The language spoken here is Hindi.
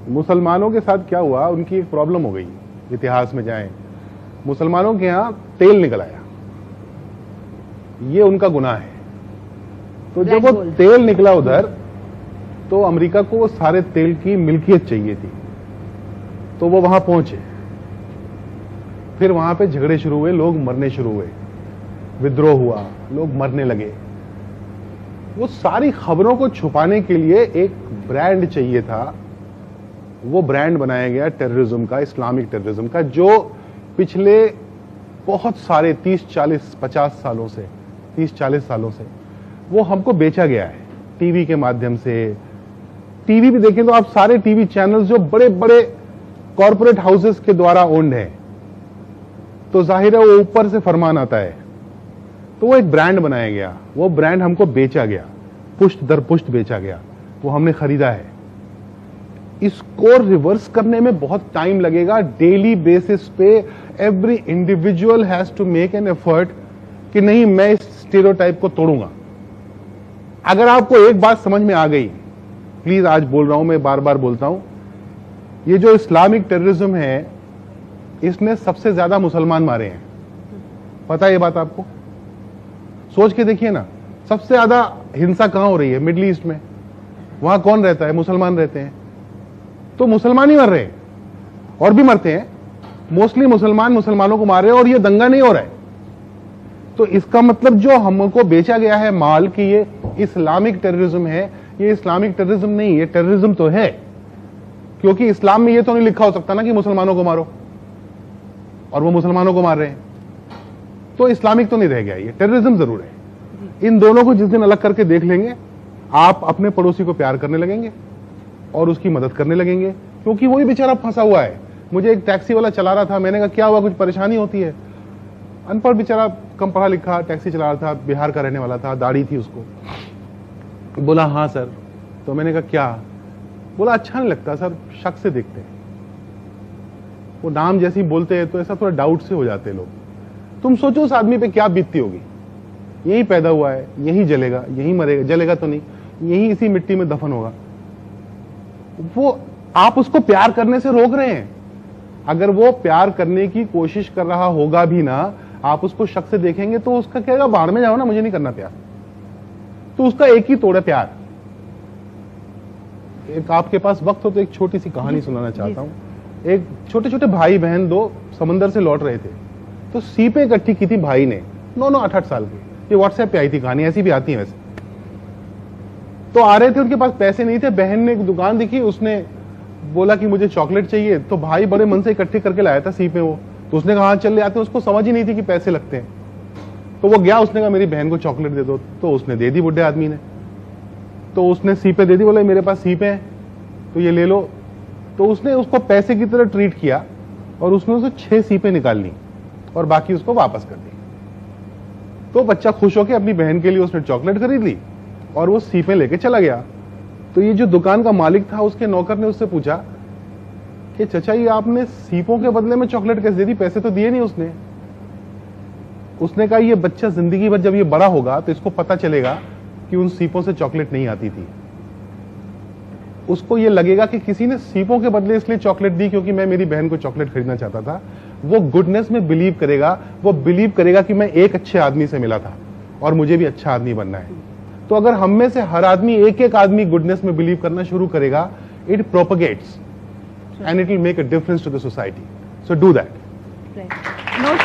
मुसलमानों के साथ क्या हुआ, उनकी एक प्रॉब्लम हो गई, इतिहास में जाएं, मुसलमानों के यहां तेल निकल आया, ये उनका गुनाह है। तो जब वो तेल निकला उधर, तो अमेरिका को वो सारे तेल की मिल्कियत चाहिए थी, तो वो वहां पहुंचे, फिर वहां पे झगड़े शुरू हुए, लोग मरने शुरू हुए, विद्रोह हुआ, लोग मरने लगे। वो सारी खबरों को छुपाने के लिए एक ब्रांड चाहिए था, वो ब्रांड बनाया गया टेररिज्म का, इस्लामिक टेररिज्म का, जो पिछले बहुत सारे 30-40-50 सालों से, 30-40 सालों से वो हमको बेचा गया है टीवी के माध्यम से। टीवी भी देखें तो आप सारे टीवी चैनल्स जो बड़े बड़े कॉरपोरेट हाउसेस के द्वारा ओन्ड हैं, तो जाहिर है वो ऊपर से फरमान आता है, तो वो एक ब्रांड बनाया गया, वो ब्रांड हमको बेचा गया, पुष्ट दर पुष्ट बेचा गया, वो हमने खरीदा है। इसको रिवर्स करने में बहुत टाइम लगेगा। डेली बेसिस पे every individual has to make an effort कि नहीं, मैं इस स्टीरियोटाइप को तोड़ूंगा। अगर आपको एक बात समझ में आ गई, प्लीज आज बोल रहा हूं, मैं बार बार बोलता हूं, ये जो इस्लामिक टेररिज्म है, इसने सबसे ज्यादा मुसलमान मारे हैं। पता है ये बात आपको? सोच के देखिए ना, सबसे ज्यादा हिंसा कहां हो रही है? मिडिल ईस्ट में। वहां कौन रहता है? मुसलमान रहते हैं। तो मुसलमान ही मर रहे हैं, और भी मरते हैं, मोस्टली मुसलमान मुसलमानों को मार रहे हैं, और ये दंगा नहीं हो रहा है। तो इसका मतलब जो हमको बेचा गया है माल कि ये इस्लामिक टेररिज्म है, ये इस्लामिक टेररिज्म नहीं, ये टेररिज्म तो है, क्योंकि इस्लाम में ये तो नहीं लिखा हो सकता ना कि मुसलमानों को मारो, और वो मुसलमानों को मार रहे हैं, तो इस्लामिक तो नहीं रह गया, ये टेररिज्म जरूर है। इन दोनों को जिस दिन अलग करके देख लेंगे, आप अपने पड़ोसी को प्यार करने लगेंगे और उसकी मदद करने लगेंगे, क्योंकि वही बेचारा फंसा हुआ है। मुझे एक टैक्सी वाला चला रहा था, मैंने कहा क्या हुआ, कुछ परेशानी होती है? अनपढ़ बेचारा, कम पढ़ा लिखा, टैक्सी चला रहा था, बिहार का रहने वाला था, दाढ़ी थी उसको। बोला हाँ सर। तो मैंने कहा क्या? बोला अच्छा नहीं लगता सर, शक से देखते हैं, वो नाम जैसे ही बोलते हैं तो ऐसा थोड़ा डाउट से हो जाते हैं लोग। तुम सोचो उस आदमी पे क्या बीतती होगी, यही पैदा हुआ है, यही जलेगा, यही मरेगा, जलेगा तो नहीं, यही इसी मिट्टी में दफन होगा। वो आप उसको प्यार करने से रोक रहे हैं। अगर वो प्यार करने की कोशिश कर रहा होगा भी ना, आप उसको शक से देखेंगे तो उसका कहेगा बाहर में जाओ ना, मुझे नहीं करना प्यार। तो उसका एक ही तोड़ है, प्यार। एक आपके पास वक्त हो तो एक छोटी सी कहानी सुनाना चाहता हूं। एक छोटे छोटे भाई बहन दो समंदर से लौट रहे थे, तो सीपें इकट्ठी की थी भाई ने, 9-9 8-8 साल की। ये व्हाट्सएप पे आई थी कहानी, ऐसी भी आती है वैसे। तो आ रहे थे, उनके पास पैसे नहीं थे, बहन ने एक दुकान दिखी, उसने बोला कि मुझे चॉकलेट चाहिए, तो भाई बड़े मन से इकट्ठी करके लाया था सीपें वो। तो उसने कहा चल ले आते हैं, उसको समझ ही नहीं थी कि पैसे लगते हैं। तो वो गया, उसने कहा मेरी बहन को चॉकलेट दे दो, तो उसने दे दी बुढ़े आदमी ने। तो उसने सीपें दे दी, बोले मेरे पास सीपें हैं तो ये ले लो। तो उसने उसको पैसे की तरह ट्रीट किया और उसने उसे 6 सीपें निकाल ली और बाकी उसको वापस कर दी। तो बच्चा खुश होकर अपनी बहन के लिए उसने चॉकलेट खरीद ली और वो सीपें लेके चला गया। तो ये जो दुकान का मालिक था, उसके नौकर ने उससे पूछा कि चचा ये आपने सीपों के बदले में चॉकलेट कैसे दे दी, पैसे तो दिए नहीं उसने। उसने कहा ये बच्चा जिंदगी भर जब ये बड़ा होगा तो इसको पता चलेगा कि उन सीपों से चॉकलेट नहीं आती थी। उसको ये लगेगा कि किसी ने सीपों के बदले इसलिए चॉकलेट दी क्योंकि मैं मेरी बहन को चॉकलेट खरीदना चाहता था। वो गुडनेस में बिलीव करेगा, वो बिलीव करेगा कि मैं एक अच्छे आदमी से मिला था और मुझे भी अच्छा आदमी बनना है। तो अगर हम में से हर आदमी, एक एक आदमी गुडनेस में बिलीव करना शुरू करेगा, it propagates and it will make a difference to the society. So do that. Right. No